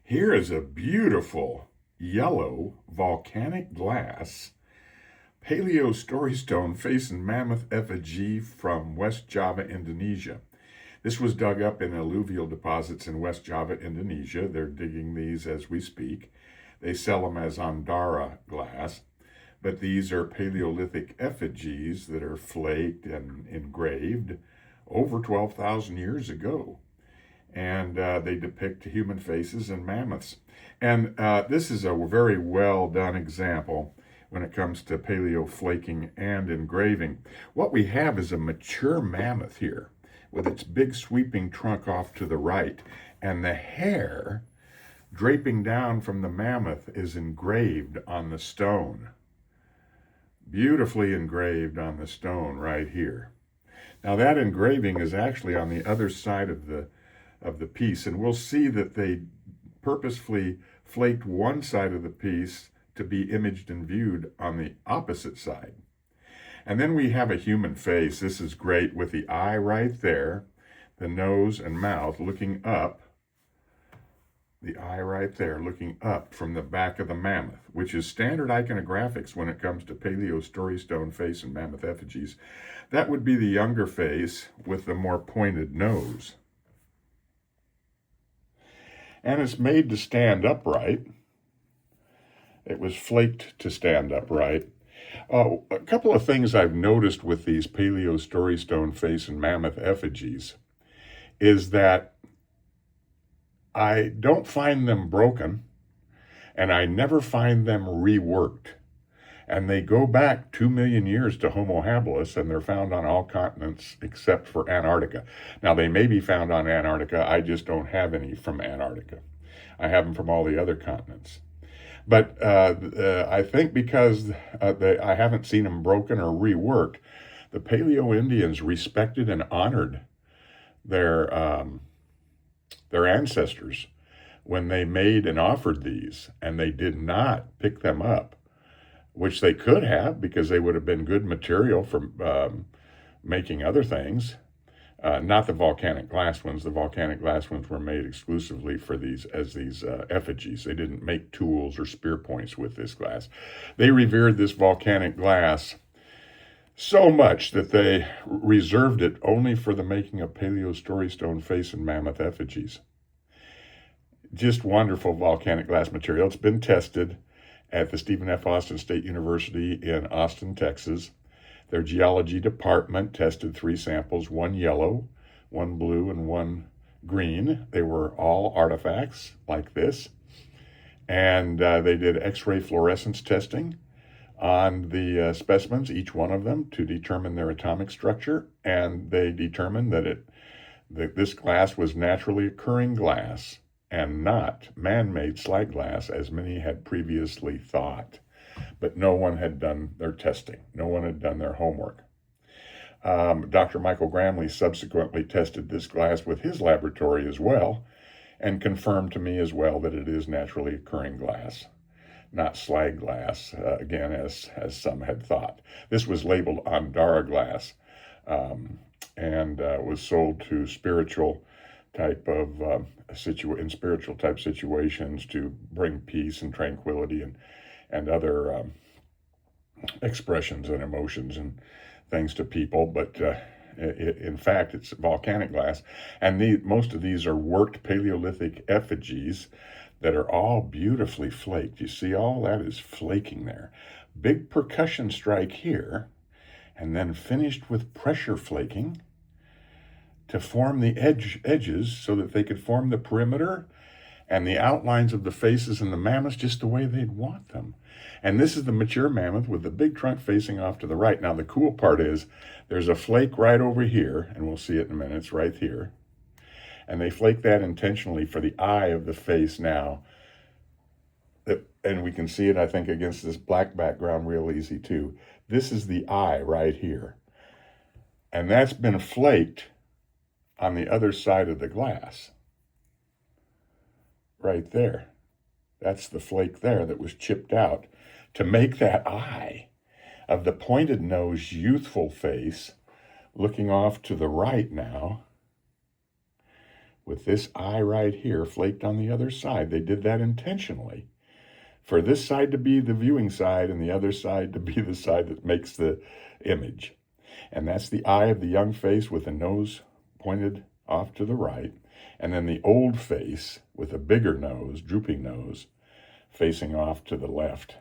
Here is a beautiful yellow volcanic glass Paleo Story Stone facing Mammoth Effigy from West Java, Indonesia. This was dug up in alluvial deposits in West Java, Indonesia. They're digging these as we speak. They sell them as Andara Glass, but these are Paleolithic effigies that are flaked and engraved over 12,000 years ago. And they depict human faces and mammoths. And this is a very well done example when it comes to paleo flaking and engraving. What we have is a mature mammoth here with its big sweeping trunk off to the right, and the hair draping down from the mammoth is engraved on the stone. Beautifully engraved on the stone right here. Now that engraving is actually on the other side of the piece, and we'll see that they purposefully flaked one side of the piece to be imaged and viewed on the opposite side. And then we have a human face. This is great with the eye right there, the nose and mouth looking up, the eye right there looking up from the back of the mammoth, which is standard iconographics when it comes to Paleo Story Stone face and mammoth effigies. That would be the younger face with the more pointed nose. And it's made to stand upright. It was flaked to stand upright. A couple of things I've noticed with these Paleo Story Stone face and mammoth effigies is that I don't find them broken, and I never find them reworked. And they go back 2 million years to Homo habilis, and they're found on all continents except for Antarctica. Now, they may be found on Antarctica. I just don't have any from Antarctica. I have them from all the other continents. But I think because I haven't seen them broken or reworked, the Paleo Indians respected and honored their ancestors when they made and offered these, and they did not pick them up, which they could have because they would have been good material for making other things. Not the volcanic glass ones. The volcanic glass ones were made exclusively for these effigies. They didn't make tools or spear points with this glass. They revered this volcanic glass so much that they reserved it only for the making of Paleo Story Stone face and mammoth effigies. Just wonderful volcanic glass material. It's been tested at the Stephen F. Austin State University in Austin, Texas. Their geology department tested 3 samples, 1 yellow, 1 blue, and 1 green. They were all artifacts like this. And they did X-ray fluorescence testing on the specimens, each one of them, to determine their atomic structure. And they determined that this glass was naturally occurring glass and not man-made slag glass, as many had previously thought. But no one had done their testing. No one had done their homework. Dr. Michael Gramley subsequently tested this glass with his laboratory as well and confirmed to me as well that it is naturally occurring glass, not slag glass, again, as some had thought. This was labeled Andara Glass and was sold to spiritual type situations to bring peace and tranquility and other expressions and emotions and things to people. But in fact, it's volcanic glass. And most of these are worked Paleolithic effigies that are all beautifully flaked. You see, all that is flaking there. Big percussion strike here, and then finished with pressure flaking to form the edges so that they could form the perimeter and the outlines of the faces and the mammoths just the way they'd want them. And this is the mature mammoth with the big trunk facing off to the right. Now, the cool part is there's a flake right over here, and we'll see it in a minute. It's right here. And they flake that intentionally for the eye of the face now. And we can see it, I think, against this black background real easy, too. This is the eye right here. And that's been flaked on the other side of the glass. Right there. That's the flake there that was chipped out to make that eye of the pointed nose, youthful face looking off to the right now with this eye right here flaked on the other side. They did that intentionally, for this side to be the viewing side and the other side to be the side that makes the image. And that's the eye of the young face with the nose pointed off to the right, and then the old face with a bigger nose, drooping nose, facing off to the left.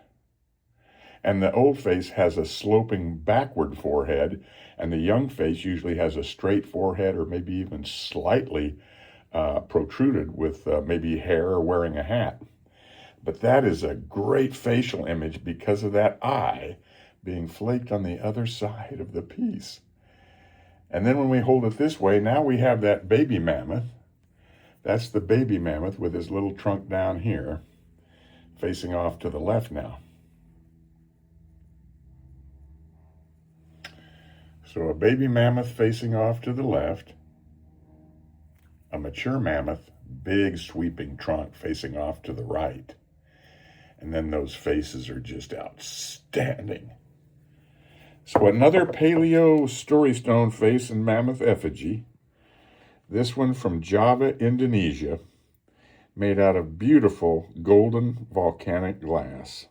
And the old face has a sloping backward forehead, and the young face usually has a straight forehead or maybe even slightly protruded with maybe hair or wearing a hat. But that is a great facial image because of that eye being flaked on the other side of the piece. And then when we hold it this way, now we have that baby mammoth. That's the baby mammoth with his little trunk down here, facing off to the left now. So a baby mammoth facing off to the left, a mature mammoth, big sweeping trunk facing off to the right. And then those faces are just outstanding. So another Paleo Story Stone face and mammoth effigy. This one from Java, Indonesia, made out of beautiful golden volcanic glass.